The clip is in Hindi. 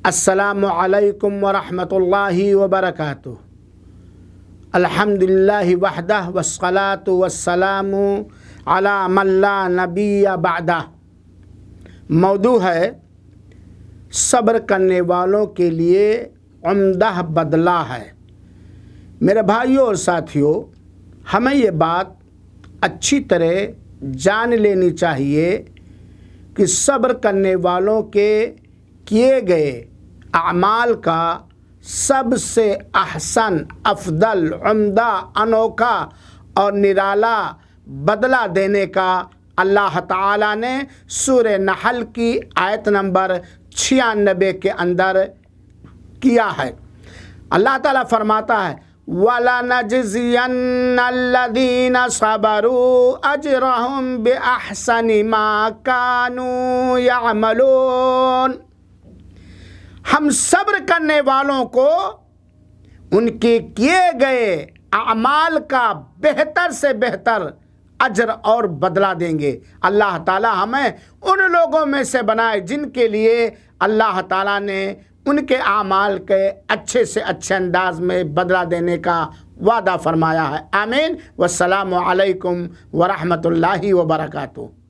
अस्सलामु अलैकुम वरहमतुल्लाहि वबरकातुह। अल्हम्दुलिल्लाहि वहदह वस्सलातु वस्सलामु अला मन ला नबिय्य बअदह। मौदू है सब्र करने वालों के लिए उम्दा बदला है। मेरे भाइयों और साथियों, हमें ये बात अच्छी तरह जान लेनी चाहिए कि सब्र करने वालों के किए गए अमाल का सबसे अहसन, अफदल, उम्दा, अनोखा और निराला बदला देने का अल्लाह ताला ने सूरह नहल की आयत नंबर 96 के अंदर किया है। अल्लाह ताला फरमाता है, वला नजज़ियन्नल्लज़ीना सबरू अजरहुम बिअहसनि मा कानू यअमलून। हम सब्र करने वालों को उनके किए गए अमाल का बेहतर से बेहतर अजर और बदला देंगे। अल्लाह ताला हमें उन लोगों में से बनाए जिनके लिए अल्लाह ताला ने उनके आमाल के अच्छे से अच्छे अंदाज में बदला देने का वादा फरमाया है। आमीन। वस्सलामु अलैकुम वरहमतुल्लाहि वबरकातुहू।